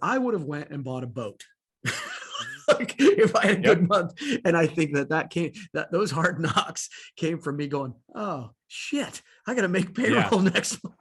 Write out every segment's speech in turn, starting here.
I would have went and bought a boat. Like, if I had a good month. And I think that those hard knocks came from me going, oh shit, I got to make payroll next month.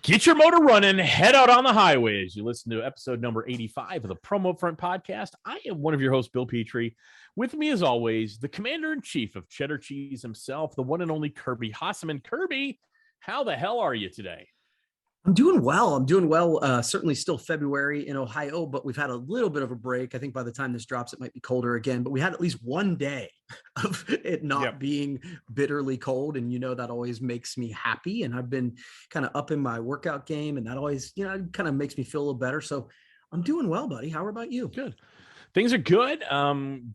Get your motor running, head out on the highway as you listen to episode number 85 of the UPFront podcast. I am one of your hosts, Bill Petrie. With me, as always, the commander-in-chief of cheddar cheese himself, the one and only Kirby Hasseman. Kirby, how the hell are you today? I'm doing well. Certainly still February in Ohio, but we've had a little bit of a break. I think by the time this drops, it might be colder again, but we had at least one day of it not being bitterly cold. And, that always makes me happy. And I've been kind of up in my workout game, and that always, kind of makes me feel a little better. So I'm doing well, buddy. How about you? Good. Things are good.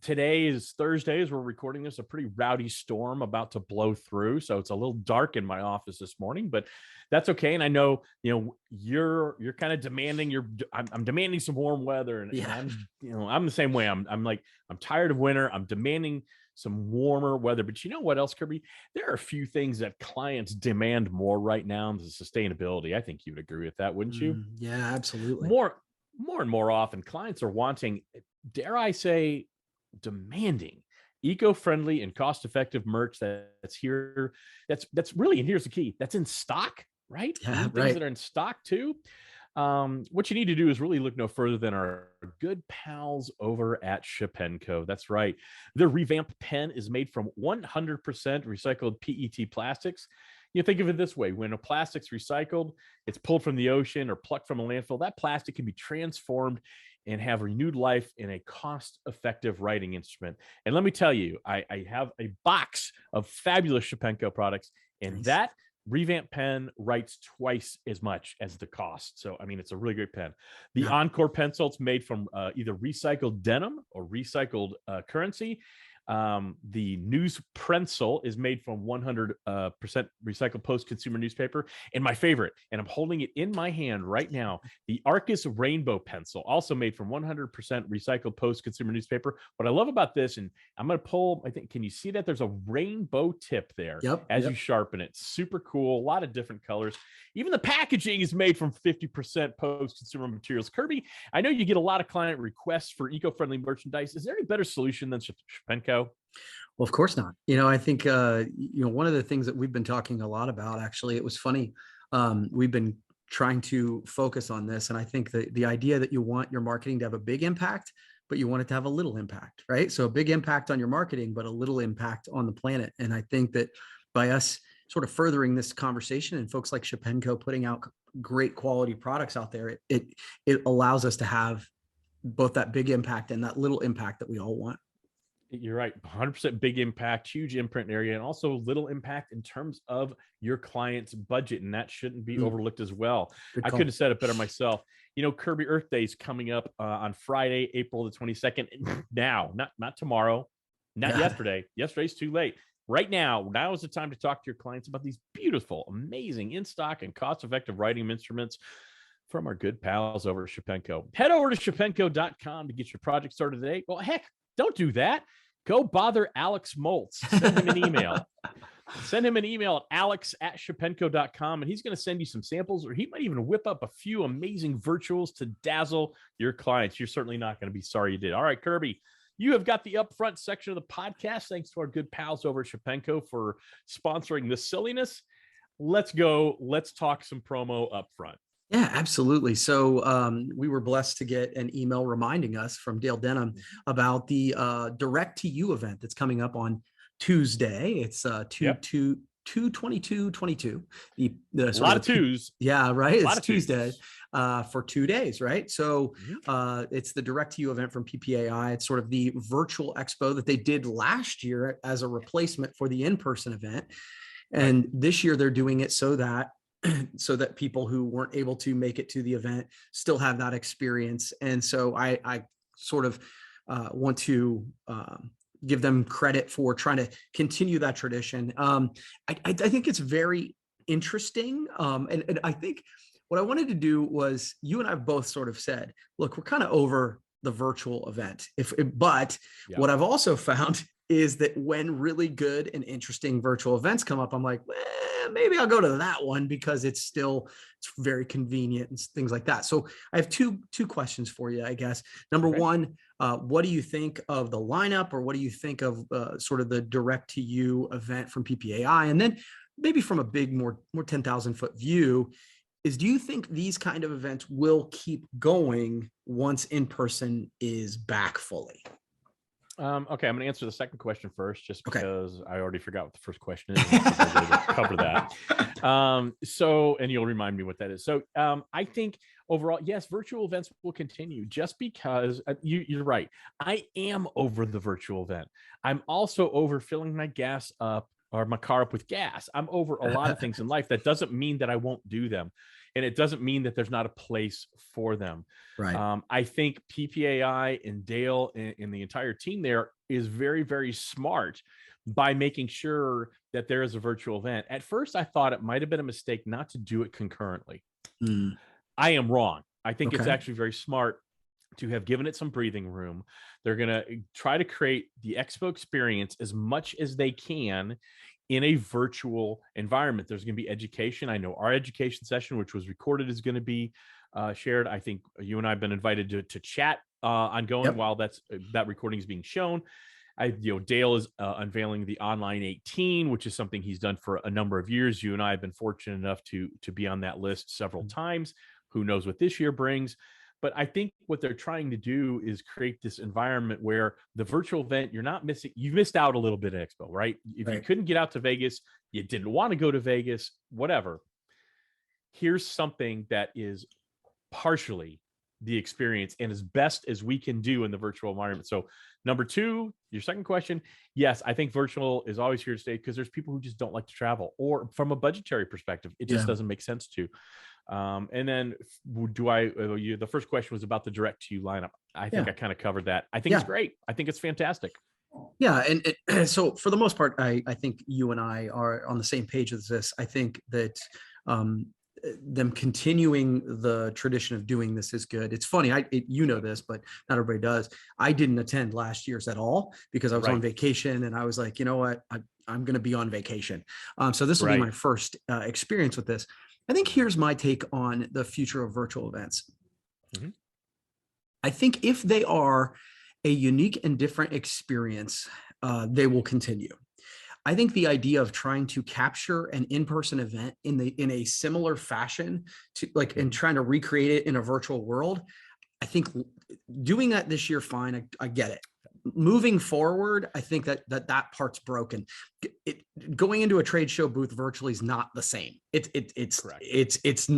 Today is Thursday as we're recording this, a pretty rowdy storm about to blow through. So it's a little dark in my office this morning, but that's okay. And I know, you're kind of demanding I'm demanding some warm weather, and I'm the same way. I'm tired of winter. I'm demanding some warmer weather, but you know what else, Kirby? There are a few things that clients demand more right now. The sustainability. I think you would agree with that, wouldn't you? Yeah, absolutely. More and more often, clients are wanting, dare I say, demanding eco-friendly and cost-effective merch that's here. That's really, and here's the key, that's in stock, right? Yeah, things right. that are in stock too. What you need to do is really look no further than our good pals over at Shepenco. That's right. The revamped pen is made from 100% recycled PET plastics. Think of it this way. When a plastic's recycled, it's pulled from the ocean or plucked from a landfill. That plastic can be transformed and have renewed life in a cost-effective writing instrument. And let me tell you, I have a box of fabulous Shepenco products, and that revamped pen writes twice as much as the cost. So, it's a really great pen. The Encore pencil, it's made from either recycled denim or recycled currency. The News Pencil is made from 100% recycled post-consumer newspaper. And my favorite, and I'm holding it in my hand right now, the Arcus Rainbow Pencil, also made from 100% recycled post-consumer newspaper. What I love about this, and I'm going to pull, can you see that? There's a rainbow tip there as you sharpen it. Super cool. A lot of different colors. Even the packaging is made from 50% post-consumer materials. Kirby, I know you get a lot of client requests for eco-friendly merchandise. Is there any better solution than Shepenco? Well, of course not. I think, one of the things that we've been talking a lot about, actually, it was funny. We've been trying to focus on this. And I think that the idea that you want your marketing to have a big impact, but you want it to have a little impact, right? So a big impact on your marketing, but a little impact on the planet. And I think that by us sort of furthering this conversation and folks like Shepenco putting out great quality products out there, it allows us to have both that big impact and that little impact that we all want. You're right. 100% big impact, huge imprint area, and also little impact in terms of your client's budget. And that shouldn't be overlooked as well. I couldn't have said it better myself. Kirby Earth Day is coming up on Friday, April the 22nd. Now, not tomorrow, not yesterday. Yesterday's too late. Right now is the time to talk to your clients about these beautiful, amazing in-stock and cost-effective writing instruments from our good pals over at Shepenco. Head over to shepenco.com to get your project started today. Well, heck, don't do that. Go bother Alex Moltz. Send him an email. Send him an email at alex@shepenco.com, and he's going to send you some samples, or he might even whip up a few amazing virtuals to dazzle your clients. You're certainly not going to be sorry you did. All right, Kirby, you have got the upfront section of the podcast. Thanks to our good pals over at Shepenco for sponsoring this silliness. Let's go. Let's talk some promo upfront. Yeah, absolutely. So we were blessed to get an email reminding us from Dale Denham about the Direct to You event that's coming up on Tuesday. It's 2/22/22. A lot of twos. Yeah, right. It's Tuesday for 2 days, right? So it's the Direct to You event from PPAI. It's sort of the virtual expo that they did last year as a replacement for the in-person event. And this year they're doing it so that people who weren't able to make it to the event still have that experience. And so I sort of want to give them credit for trying to continue that tradition. I think it's very interesting. And I think what I wanted to do was, you and I both sort of said, look, we're kind of over the virtual event. But Yeah. what I've also found is that when really good and interesting virtual events come up, I'm like, maybe I'll go to that one because it's very convenient and things like that. So I have two questions for you, I guess. Number Okay. one, what do you think of the lineup, or what do you think of sort of the direct to you event from PPAI? And then maybe from a big, more 10,000 foot view, do you think these kind of events will keep going once in person is back fully? Okay, I'm going to answer the second question first, just Okay. because I already forgot what the first question is. And I was able to cover that. And you'll remind me what that is. So I think overall, yes, virtual events will continue, just because you're right. I am over the virtual event. I'm also over filling my gas up, or my car up with gas. I'm over a lot of things in life. That doesn't mean that I won't do them. And it doesn't mean that there's not a place for them. Right. I think PPAI and Dale and the entire team there is very, very smart by making sure that there is a virtual event. At first, I thought it might have been a mistake not to do it concurrently. Mm. I am wrong. I think it's Okay. actually very smart to have given it some breathing room. They're going to try to create the expo experience as much as they can in a virtual environment. There's going to be education. I know our education session, which was recorded, is going to be shared. I think you and I have been invited to chat ongoing while that recording is being shown. Dale is unveiling the online 18, which is something he's done for a number of years. You and I have been fortunate enough to be on that list several times. Who knows what this year brings? But I think what they're trying to do is create this environment where the virtual event, you're not missing. You missed out a little bit of Expo, right? If you couldn't get out to Vegas, you didn't want to go to Vegas, whatever. Here's something that is partially the experience and as best as we can do in the virtual environment. So number two, your second question, yes, I think virtual is always here to stay, because there's people who just don't like to travel, or from a budgetary perspective, it just doesn't make sense to. And then the first question was about the direct to you lineup. I think I kind of covered that. I think it's great. I think it's fantastic. Yeah. And so for the most part, I think you and I are on the same page with this. I think that them continuing the tradition of doing this is good. It's funny, you know this, but not everybody does. I didn't attend last year's at all because I was on vacation, and I was like, you know what, I'm going to be on vacation. So this will be my first experience with this. I think here's my take on the future of virtual events. Mm-hmm. I think if they are a unique and different experience, they will continue. I think the idea of trying to capture an in-person event in a similar fashion to and trying to recreate it in a virtual world, I think doing that this year, fine. I get it. Moving forward, I think that part's broken. Going into a trade show booth virtually is not the same. It's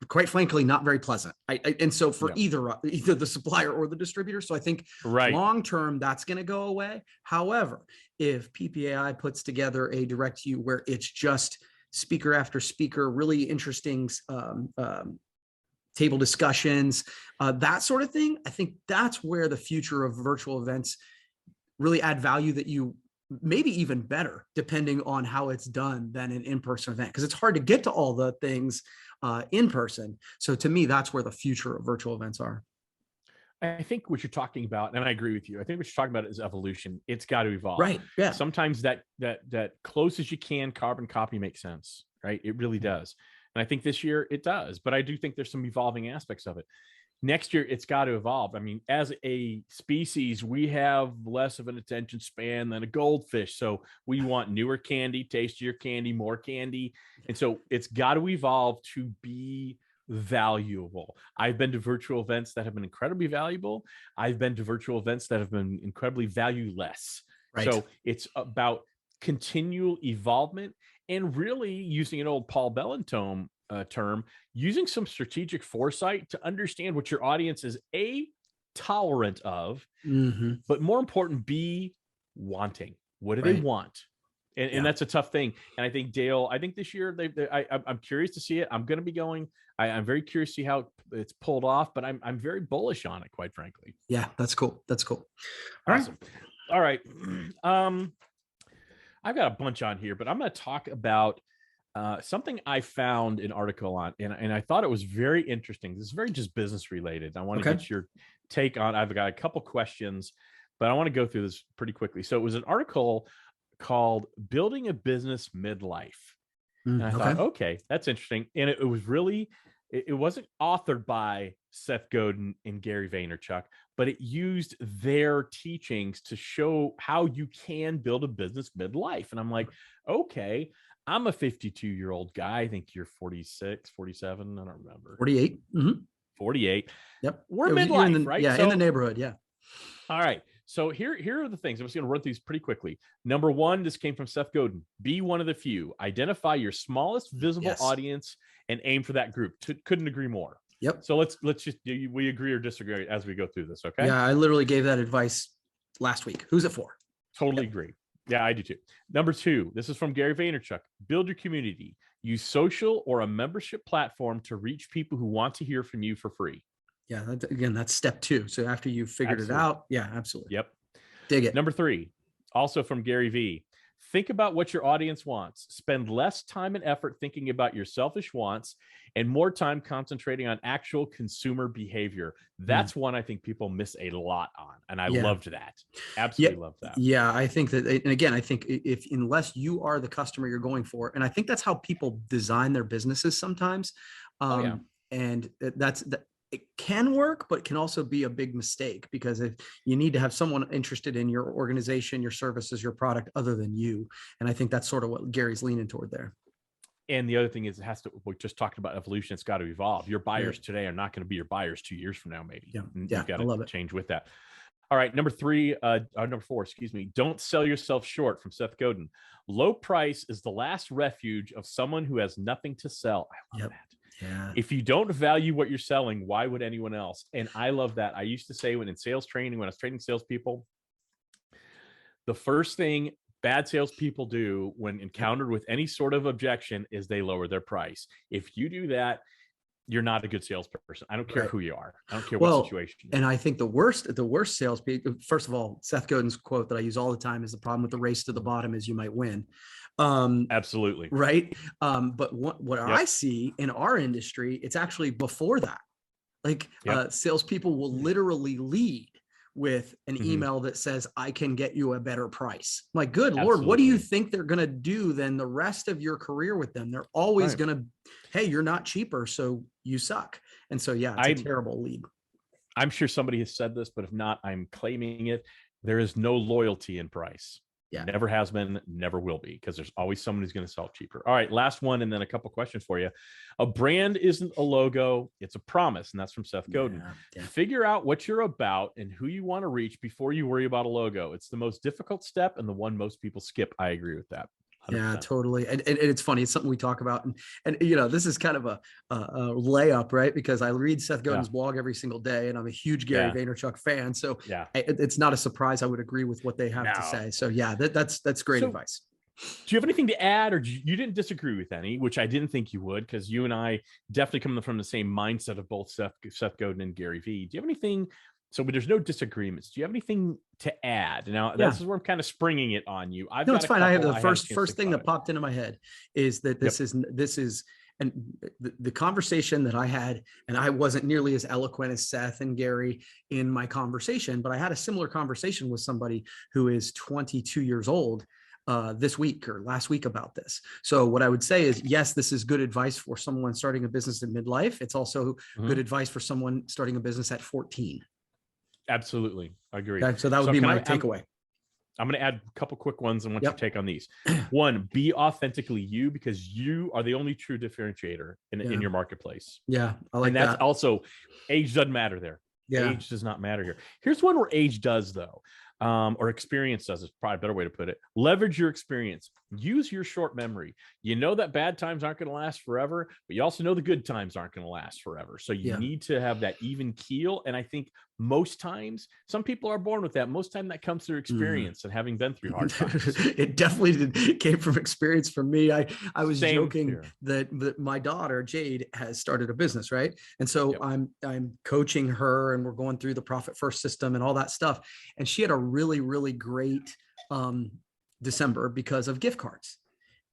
quite frankly not very pleasant. And so for either the supplier or the distributor. So I think long term that's going to go away. However, if PPAI puts together a direct to you where it's just speaker after speaker, really interesting table discussions, that sort of thing, I think that's where the future of virtual events really add value, that you maybe even better depending on how it's done than an in-person event, because it's hard to get to all the things in person. So to me, that's where the future of virtual events are. I think what you're talking about, and I agree with you, I think what you're talking about is evolution. It's got to evolve. Right. Yeah. Sometimes that close as you can carbon copy makes sense, right? It really does. And I think this year it does, but I do think there's some evolving aspects of it. Next year, it's got to evolve. I mean, as a species, we have less of an attention span than a goldfish. So we want newer candy, tastier candy, more candy. And so it's got to evolve to be valuable. I've been to virtual events that have been incredibly valuable. I've been to virtual events that have been incredibly valueless. Right. So it's about continual evolvement, and really using an old Paul Bellantome term, using some strategic foresight to understand what your audience is tolerant of, but more important, wanting. What do they want? And that's a tough thing. And I think Dale, I think this year I'm curious to see it. I'm going to be going. I'm very curious to see how it's pulled off, but I'm very bullish on it, quite frankly. Yeah, that's cool. That's cool. All right. Awesome. All right. I've got a bunch on here, but I'm going to talk about something I found an article on, and I thought it was very interesting. This is very just business related. I want to get your take on. I've got a couple questions, but I want to go through this pretty quickly. So it was an article called "Building a Business Midlife," and I thought, okay, that's interesting. And it was really, it wasn't authored by Seth Godin and Gary Vaynerchuk, but it used their teachings to show how you can build a business midlife. And I'm like, okay, I'm a 52-year-old guy. I think you're 46, 47. I don't remember. 48. 48. Yep. We're midlife, right? Yeah, so, in the neighborhood. Yeah. All right. So here are the things. I'm just going to run through these pretty quickly. Number one, this came from Seth Godin. Be one of the few. Identify your smallest visible audience and aim for that group. Couldn't agree more. Yep. So let's just, we agree or disagree as we go through this. Okay. Yeah. I literally gave that advice last week. Who's it for? Totally agree. Yeah, I do too. Number two, this is from Gary Vaynerchuk. Build your community. Use social or a membership platform to reach people who want to hear from you for free. Yeah, again, that's step two. So after you've figured it out, yeah, absolutely. Yep. Dig it. Number three, also from Gary V. Think about what your audience wants. Spend less time and effort thinking about your selfish wants and more time concentrating on actual consumer behavior. That's one I think people miss a lot on. And I loved that. Absolutely loved that. Yeah, I think that, and again, I think unless you are the customer you're going for, and I think that's how people design their businesses sometimes. And it can work, but can also be a big mistake, because if you need to have someone interested in your organization, your services, your product other than you. And I think that's sort of what Gary's leaning toward there. And the other thing is, we just talked about evolution. It's got to evolve. Your buyers today are not going to be your buyers 2 years from now, maybe. You've got to change with that. All right. Number four, excuse me. Don't sell yourself short, from Seth Godin. Low price is the last refuge of someone who has nothing to sell. I love that. Yeah. If you don't value what you're selling, why would anyone else? And I love that. I used to say, when in sales training, when I was training salespeople, the first thing bad salespeople do when encountered with any sort of objection is they lower their price. If you do that, you're not a good salesperson. I don't care who you are. I don't care what situation you're in. And I think the worst salespeople, first of all, Seth Godin's quote that I use all the time is, the problem with the race to the bottom is you might win. Absolutely. Right. But what I see in our industry, it's actually before that. Like salespeople will literally lead with an email that says, I can get you a better price. I'm like, good Lord, what do you think they're going to do then the rest of your career with them? They're always going to, hey, you're not cheaper, so you suck. And so, yeah, it's a terrible lead. I'm sure somebody has said this, but if not, I'm claiming it. There is no loyalty in price. Yeah. Never has been, never will be, because there's always someone who's going to sell cheaper. All right, last one, and then a couple questions for you. A brand isn't a logo, it's a promise, and that's from Seth Godin. Figure out what you're about and who you want to reach before you worry about a logo. It's the most difficult step and the one most people skip. I agree with that. 100%. Yeah, totally. And it's funny. It's something we talk about. And this is kind of a layup, right? Because I read Seth Godin's blog every single day, and I'm a huge Gary Vaynerchuk fan. So it's not a surprise. I would agree with what they have to say. So yeah, that's great advice. Do you have anything to add, or you didn't disagree with any, which I didn't think you would, because you and I definitely come from the same mindset of both Seth Godin and Gary V. Do you have anything? So, but there's no disagreements. Do you have anything to add? Now, this is where I'm kind of springing it on you. No, it's fine. I have the first thing that popped into my head is that this is, and the conversation that I had, and I wasn't nearly as eloquent as Seth and Gary in my conversation, but I had a similar conversation with somebody who is 22 years old this week or last week about this. So what I would say is, yes, this is good advice for someone starting a business in midlife. It's also good advice for someone starting a business at 14. Absolutely. I agree. Okay, so that would be my takeaway. I'm going to add a couple quick ones and want your take on these. One, be authentically you, because you are the only true differentiator in your marketplace. Yeah, I like that. And that's also, age doesn't matter there. Yeah. Age does not matter here. Here's one where age does, though, or experience does, is probably a better way to put it. Leverage your experience. use your short memory. You know that bad times aren't going to last forever, but you also know the good times aren't going to last forever. So you Yeah. need to have that even keel. And I think most times, some people are born with that. Most time that comes through experience and having been through hard times. It definitely came from experience for me. I was Same joking here. that my daughter Jade has started a business, right? And so Yep. I'm coaching her, and we're going through the profit first system and all that stuff. And she had a really great December because of gift cards.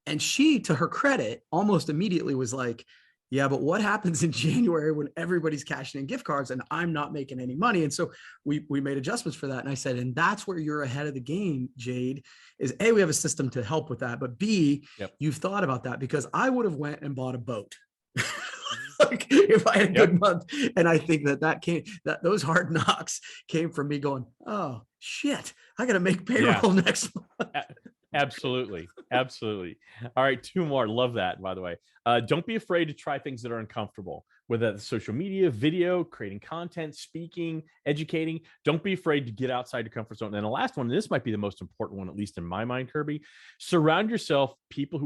And she, to her credit, almost immediately was like, yeah, but what happens in January when everybody's cashing in gift cards and I'm not making any money? And so we made adjustments for that. And I said, and that's where you're ahead of the game, Jade, is A, we have a system to help with that, but B, Yep. you've thought about that, because I would have went and bought a boat. Like if I had a good month. And I think that those hard knocks came from me going, oh shit, I got to make payroll next month. Absolutely. Absolutely. All right. 2 more. Love that, by the way. Don't be afraid to try things that are uncomfortable, whether that's social media, video, creating content, speaking, educating. Don't be afraid to get outside your comfort zone. And the last one, and this might be the most important one, at least in my mind, Kirby, surround yourself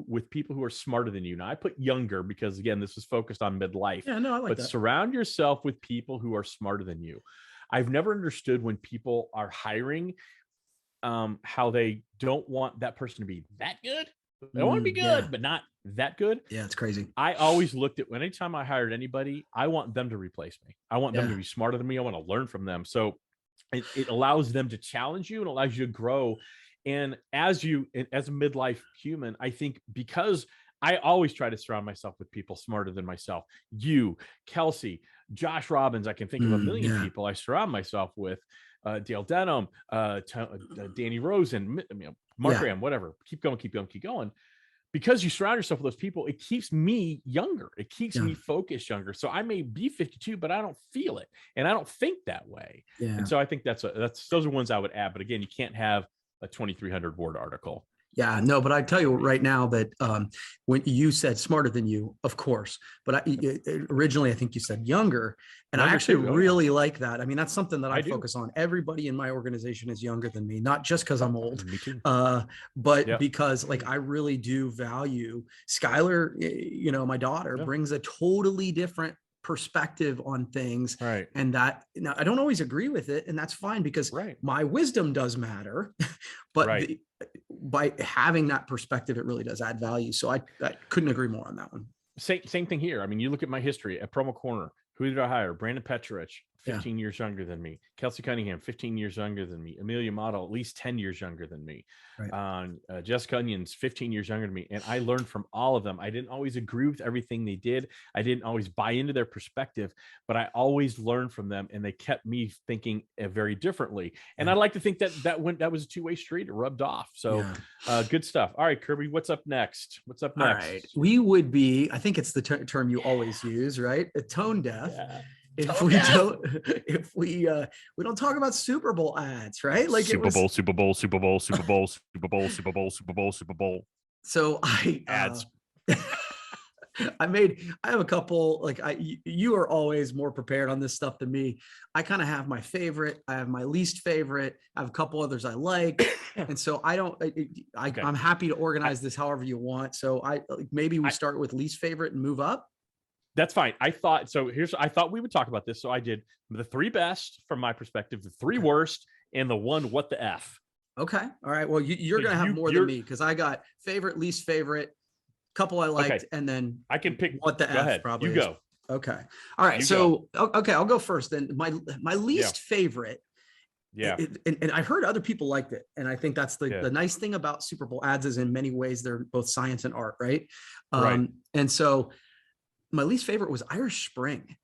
with people who are smarter than you. Now, I put younger because, again, this is focused on midlife. Yeah, no, I like but that. Surround yourself with people who are smarter than you. I've never understood when people are hiring how they don't want that person to be that good. They want to be good, but not that good. Yeah, it's crazy. I always looked at anytime I hired anybody, I want them to replace me. I want them to be smarter than me. I want to learn from them. So it allows them to challenge you and allows you to grow. And as a midlife human, I think, because I always try to surround myself with people smarter than myself. You, Kelsey, Josh Robbins, I can think of a million people I surround myself with. Dale Denham, Danny Rosen, Mark Graham, whatever. Keep going. Because you surround yourself with those people, it keeps me younger. It keeps me focused younger. So I may be 52, but I don't feel it, and I don't think that way. Yeah. And so I think those are ones I would add. But again, you can't have a 2,300 word article. Yeah, no, but I tell you right now that when you said smarter than you, of course, but originally I think you said younger, and I actually really like that. I mean, that's something that I focus on. Everybody in my organization is younger than me, not just because I'm old, me too. but because like I really do value Skylar. My daughter brings a totally different perspective on things, right? And that, now I don't always agree with it, and that's fine, because my wisdom does matter, but by having that perspective, it really does add value. So I couldn't agree more on that one. Same thing here. I mean, you look at my history at Promo Corner. Who did I hire? Brandon Petrovich, 15 years younger than me. Kelsey Cunningham, 15 years younger than me. Amelia Model, at least 10 years younger than me. Jessica Onions, 15 years younger than me. And I learned from all of them. I didn't always agree with everything they did. I didn't always buy into their perspective, but I always learned from them, and they kept me thinking very differently. And I like to think that was a two-way street. It rubbed off. So good stuff. All right, Kirby, what's up next? All right. We would be, I think it's the term you always use, right? A tone deaf. Yeah. If we don't talk about Super Bowl ads, right? Like Super Bowl. So ads. I have a couple, like you are always more prepared on this stuff than me. I kind of have my favorite, I have my least favorite, I have a couple others I like. And so I'm happy to organize this however you want. So maybe we start with least favorite and move up. That's fine. I thought we would talk about this. So I did the 3 best from my perspective, the 3 worst, and the 1 what the F. Okay. All right. Well, you're going to have more than me, because I got favorite, least favorite, couple I liked, and then I can pick what the go F ahead. probably. You go. Okay. All right. Okay, I'll go first then. My least favorite. Yeah. And I heard other people liked it. And I think that's the nice thing about Super Bowl ads is in many ways, they're both science and art. Right. And so my least favorite was Irish Spring.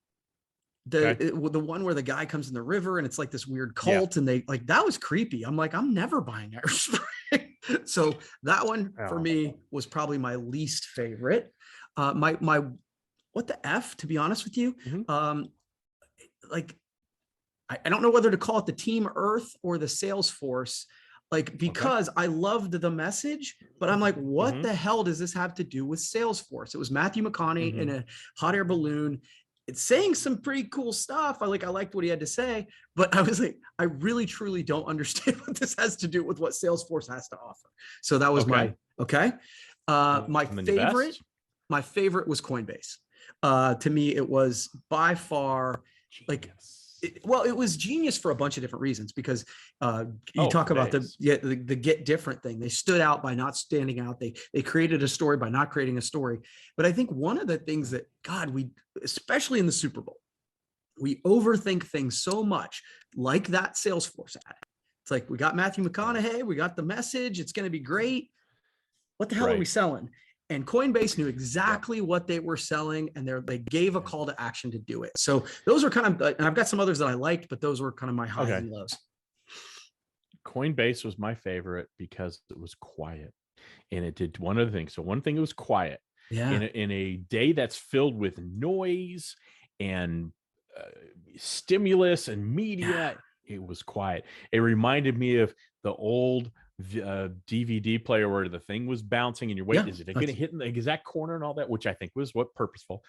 The one where the guy comes in the river and it's like this weird cult, and that was creepy. I'm like, I'm never buying Irish Spring. So that one for me was probably my least favorite. My what the F, to be honest with you. I don't know whether to call it the Team Earth or the Salesforce, because I loved the message, but I'm like, what the hell does this have to do with Salesforce? It was Matthew McConaughey in a hot air balloon. It's saying some pretty cool stuff. I liked what he had to say, but I was like, I really truly don't understand what this has to do with what Salesforce has to offer. So that was Okay. My And then the favorite, best? my favorite was Coinbase. To me, it was by far like, Genius. well, it was genius for a bunch of different reasons because you Oh, talk for about days. the get different thing. They stood out by not standing out. They created a story by not creating a story. But I think one of the things that God, we especially in the Super Bowl, we overthink things so much, like that Salesforce ad. It's like we got Matthew Yeah. McConaughey, we got the message, it's going to be great. What the hell are we Right. selling? And Coinbase knew Yeah. exactly what they were selling, and they gave a call to action to do it. So those were kind of, and I've got some others that I liked, but those were kind of my highs Okay. and lows. Coinbase was my favorite because it was quiet, and it did one other thing. So one thing, it was quiet Yeah, in a day that's filled with noise and uh, stimulus and yeah, media. It was quiet. It reminded me of the old DVD player where the thing was bouncing and you're waiting, yeah. is it going to hit in the exact corner and all that, which I think was what purposeful.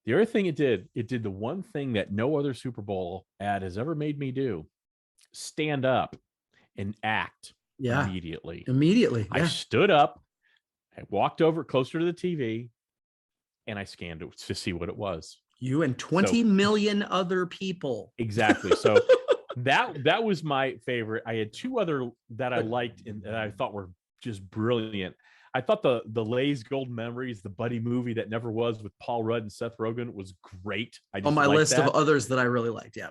The other thing it did the one thing that no other Super Bowl ad has ever made me do: stand up and act Yeah, immediately. immediately. I Yeah, stood up, I walked over closer to the TV, and I scanned it to see what it was. you and So 20 million other people. exactly. So that was my favorite. I had two other that I But liked and that I thought were just brilliant. I thought the Lay's Golden Memories, the buddy movie that never was with Paul Rudd and Seth Rogen, was great. I on just my liked list of that. others that I really liked. Yeah,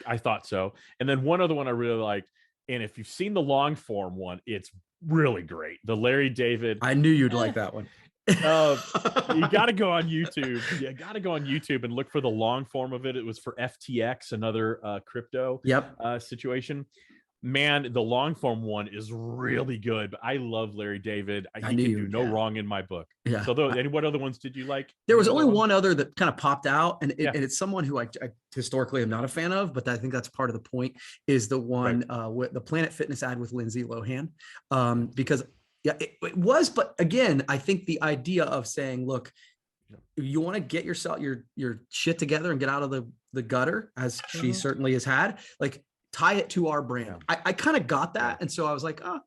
I thought so. And then one other one I really liked, and if you've seen the long form one, it's really great. The Larry David. I knew you'd like that one. You got to go on YouTube. You got to go on YouTube and look for the long form of it. It was for FTX, another crypto Yep, situation. Man, the long form one is really good. But I love Larry David. I He knew can you. do no Yeah, wrong in my book. yeah. So, and what other ones did you like? There was Any other only ones? one other that kind of popped out, and Yeah, it's someone who I historically am not a fan of, but I think that's part of the point. Is the right. one with the Planet Fitness ad with Lindsay Lohan, because yeah, it was. But again, I think the idea of saying, look, you want to get yourself your shit together and get out of the gutter, as she certainly has had, like tie it to our brand. Yeah. I kind of got that. Right. And so I was like, oh,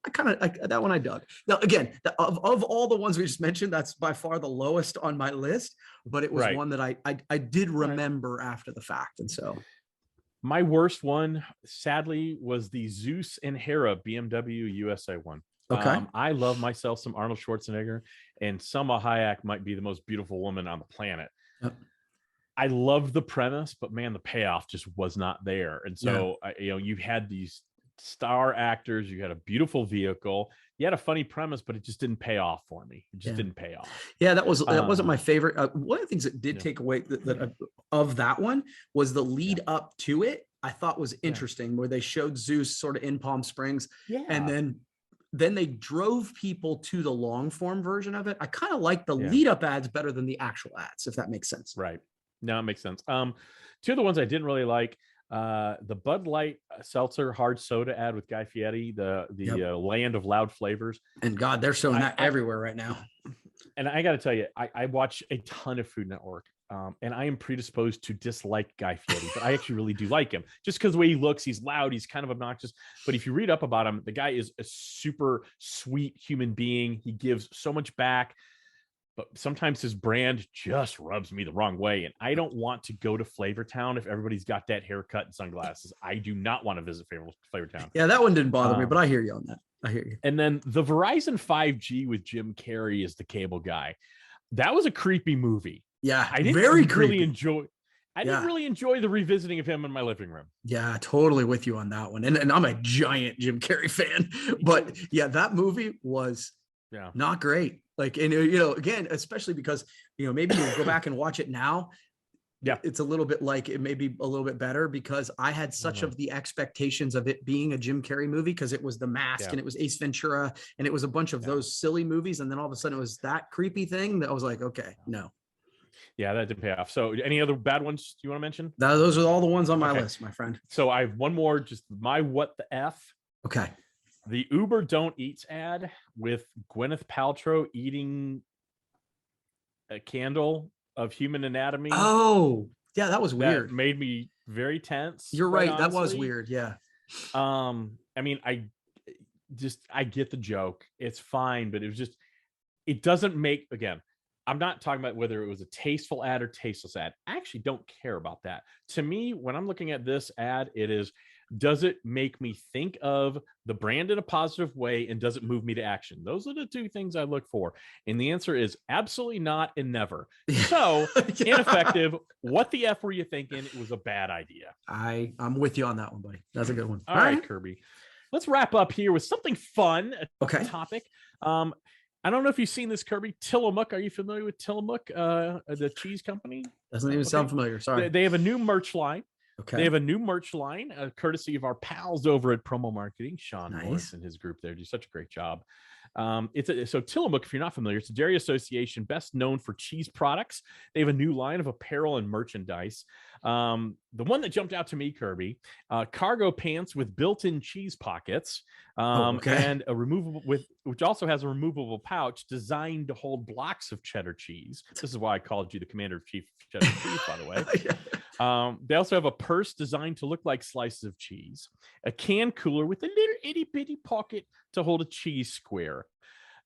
that one I dug. Now, again, of all the ones we just mentioned, that's by far the lowest on my list, but it was Right. one that I did remember after the fact. And so My worst one, sadly, was the Zeus and Hera BMW USA one. okay. I love myself some Arnold Schwarzenegger, and Selma Hayek might be the most beautiful woman on the planet. Yep. I loved the premise, but man, the payoff just was not there. And Yeah. so, you had these star actors, you had a beautiful vehicle, you had a funny premise, but it just didn't pay off for me. It just didn't pay off. Yeah, that wasn't my favorite. One of the things that did Yeah. take away of that one was the lead up to it. I thought was interesting, where they showed Zeus sort of in Palm Springs, and then they drove people to the long form version of it. I kind of like the lead up ads better than the actual ads, if that makes sense. Right. No, it makes sense. Two of the ones I didn't really like, the Bud Light seltzer hard soda ad with Guy Fieri, the land of loud flavors. And God, they're showing that everywhere right now. And I got to tell you, I watch a ton of Food Network, and I am predisposed to dislike Guy Fieri, but I actually really do like him just because the way he looks. He's loud, he's kind of obnoxious, but if you read up about him, the guy is a super sweet human being. He gives so much back, but sometimes his brand just rubs me the wrong way. And I don't want to go to Flavortown if everybody's got that haircut and sunglasses. I do not want to visit Flavortown. Yeah, that one didn't bother me, but I hear you on that. I hear you. And then the Verizon 5G with Jim Carrey as the cable guy. That was a creepy movie. Yeah, I didn't really enjoy. I didn't really enjoy the revisiting of him in my living room. Yeah, totally with you on that one. And I'm a giant Jim Carrey fan, but yeah, that movie was not great. Like, and again, especially because maybe you go back and watch it now. Yeah, it's a little bit like it may be a little bit better because I had such of the expectations of it being a Jim Carrey movie because it was The Mask and it was Ace Ventura and it was a bunch of those silly movies, and then all of a sudden it was that creepy thing that I was like, okay, no. Yeah, that didn't pay off. So, any other bad ones you want to mention? Those are all the ones on my list, my friend. So I have one more. Just my what the F. Okay. The Uber Don't Eats ad with Gwyneth Paltrow eating a candle of human anatomy. Oh, yeah, that was weird. That made me very tense. You're right. Honestly. That was weird. Yeah. I mean, I get the joke. It's fine, but it was just, it doesn't make, again, I'm not talking about whether it was a tasteful ad or tasteless ad. I actually don't care about that. To me, when I'm looking at this ad, it is, does it make me think of the brand in a positive way, and does it move me to action? Those are the two things I look for. And the answer is absolutely not and never. So ineffective. What the F were you thinking? It was a bad idea. I'm with you on that one, buddy. That's a good one. All right, Kirby. Let's wrap up here with something fun. Okay. Topic. I don't know if you've seen this, Kirby. Tillamook. Are you familiar with Tillamook, the cheese company? Doesn't even sound familiar. Sorry. They have a new merch line. Okay. They have a new merch line, courtesy of our pals over at Promo Marketing. Sean Morris and his group there do such a great job. So Tillamook, if you're not familiar, it's a dairy association best known for cheese products. They have a new line of apparel and merchandise. The one that jumped out to me, Kirby, cargo pants with built-in cheese pockets, and a removable which also has a removable pouch designed to hold blocks of cheddar cheese. This is why I called you the commander-in-chief of cheddar cheese, by the way. They also have a purse designed to look like slices of cheese, a can cooler with a little itty bitty pocket to hold a cheese square.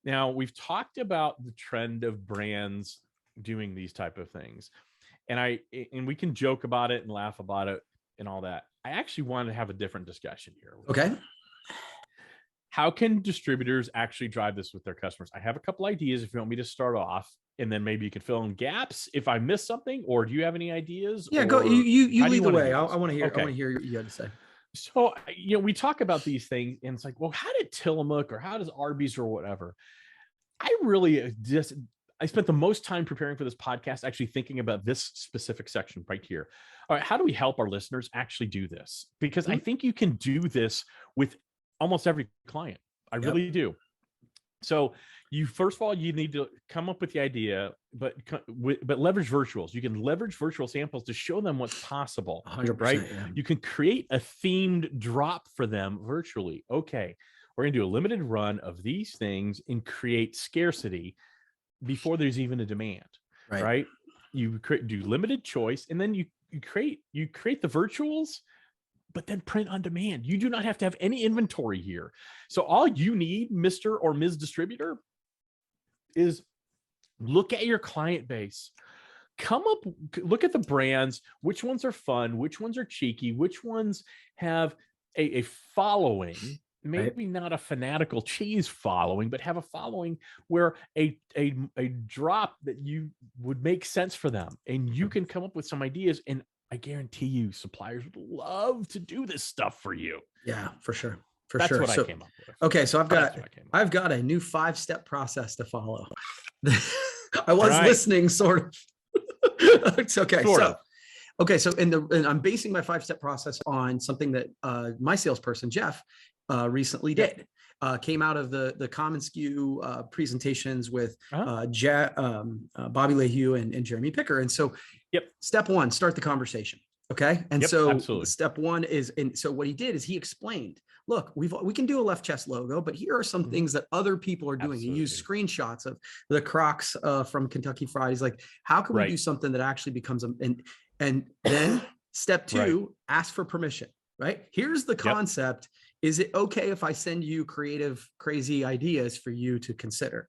Now, we've talked about the trend of brands doing these type of things, and we can joke about it and laugh about it and all that. I actually wanted to have a different discussion here. Okay. How can distributors actually drive this with their customers? I have a couple ideas if you want me to start off, and then maybe you can fill in gaps if I missed something, or do you have any ideas? Yeah, go. You lead the way. I want to hear. Okay. I want to hear what you had to say. So, we talk about these things, and it's like, well, how did Tillamook or how does Arby's or whatever? I really I spent the most time preparing for this podcast actually thinking about this specific section right here. All right, how do we help our listeners actually do this? Because I think you can do this with almost every client. I really do. So first of all, you need to come up with the idea, but leverage virtuals. You can leverage virtual samples to show them what's possible, 100%, right? Yeah. You can create a themed drop for them virtually. Okay, we're going to do a limited run of these things and create scarcity before there's even a demand, right? You do limited choice, and then you create the virtuals, but then print on demand. You do not have to have any inventory here. So all you need, Mr. or Ms. Distributor, is look at your client base. Look at the brands, which ones are fun, which ones are cheeky, which ones have a following, maybe not a fanatical cheese following, but have a following where a drop that you would make sense for them. And you can come up with some ideas, and I guarantee you suppliers would love to do this stuff for you. Yeah, for sure. That's what I came up with. Okay, so I've got a new 5-step process to follow. I was listening, sort of. It's okay. So and I'm basing my 5-step process on something that my salesperson Jeff recently did. Came out of the Common SKU presentations with Bobby Lehue and Jeremy Picker. And so step one, start the conversation. Okay. And step one is, and so what he did is he explained, look, we can do a left chest logo, but here are some things that other people are doing. He used screenshots of the Crocs from Kentucky Fried. He's like, how can we do something that actually becomes and then step two, ask for permission, right? Here's the concept. Is it okay if I send you creative, crazy ideas for you to consider?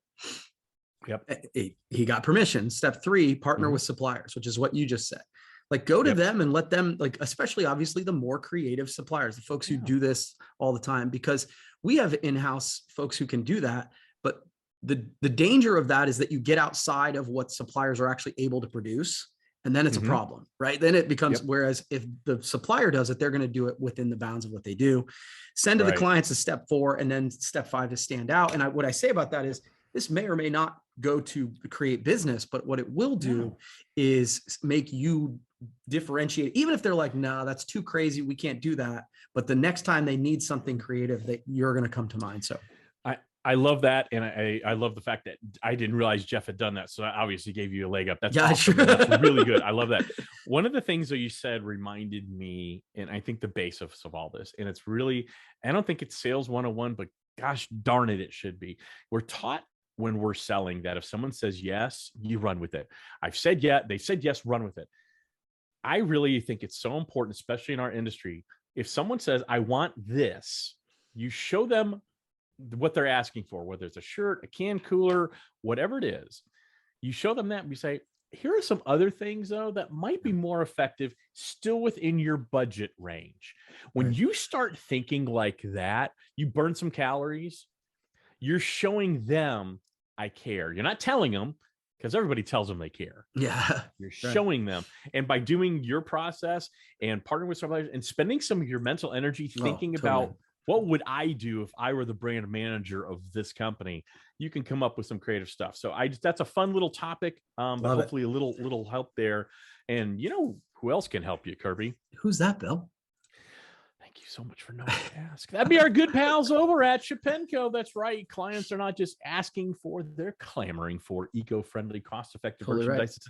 He got permission. Step 3, partner with suppliers, which is what you just said. Like, go to them and let them, like, especially obviously the more creative suppliers, the folks who do this all the time, because we have in-house folks who can do that. But the danger of that is that you get outside of what suppliers are actually able to produce. And then it's a problem, right? Then it becomes, whereas if the supplier does it, they're going to do it within the bounds of what they do. Send to the clients is step 4, and then step 5 is stand out. And what I say about that is this may or may not go to create business, but what it will do is make you differentiate, even if they're like, no, that's too crazy, we can't do that. But the next time they need something creative, that you're going to come to mind. So I love that. And I love the fact that I didn't realize Jeff had done that. So I obviously gave you a leg up. That's awesome. That's really good. I love that. One of the things that you said reminded me, and I think the basis of all this, and it's really, I don't think it's sales 101, but gosh darn it, it should be. We're taught when we're selling that if someone says yes, you run with it. I've said yeah, they said yes, run with it. I really think it's so important, especially in our industry. If someone says, I want this, you show them what they're asking for, whether it's a shirt, a can cooler, whatever it is. You show them that and you say, here are some other things though that might be more effective, still within your budget range. When Right. you start thinking like that, you burn some calories. You're showing them I care. You're not telling them, because everybody tells them they care. Yeah. You're Right. showing them. And by doing your process and partnering with somebody and spending some of your mental energy thinking Totally. about what would I do if I were the brand manager of this company, you can come up with some creative stuff. So that's a fun little topic, but Love it. hopefully a little help there. And you know who else can help you, Kirby? Who's that, Bill? Thank you so much for knowing to ask. That'd be our good pals over at Shipenco. That's right. Clients are not just asking for, they're clamoring for eco-friendly, cost-effective Totally right. merchandise.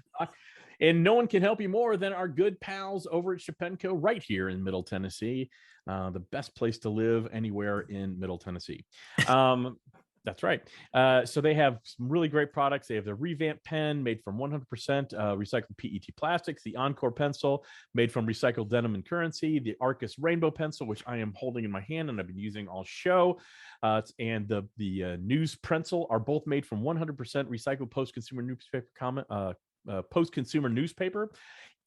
And no one can help you more than our good pals over at Shipenco right here in Middle Tennessee. The best place to live anywhere in Middle Tennessee. That's right. So they have some really great products. They have the Revamp pen made from 100% recycled PET plastics, the Encore pencil made from recycled denim and currency, the Arcus Rainbow pencil, which I am holding in my hand and I've been using all show, and the News pencil are both made from 100% recycled post-consumer newspaper post-consumer newspaper.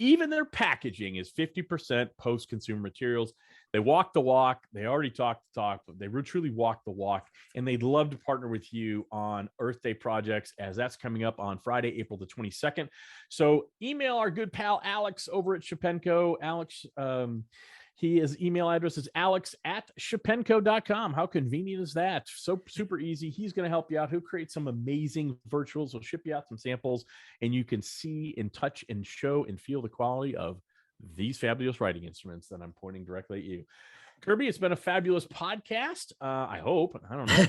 Even their packaging is 50% post-consumer materials. They walk the walk. They already talk the talk, but they truly walk the walk. And they'd love to partner with you on Earth Day projects, as that's coming up on Friday, April the 22nd. So email our good pal Alex over at Shipenco. Alex, his email address is alex@shipenco.com. How convenient is that? So super easy. He's going to help you out. He'll create some amazing virtuals. He'll ship you out some samples, and you can see and touch and show and feel the quality of these fabulous writing instruments that I'm pointing directly at you. Kirby, it's been a fabulous podcast. I hope. I don't know.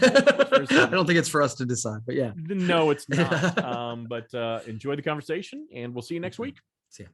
I don't think it's for us to decide, but yeah. No, it's not. But enjoy the conversation, and we'll see you next week. See ya.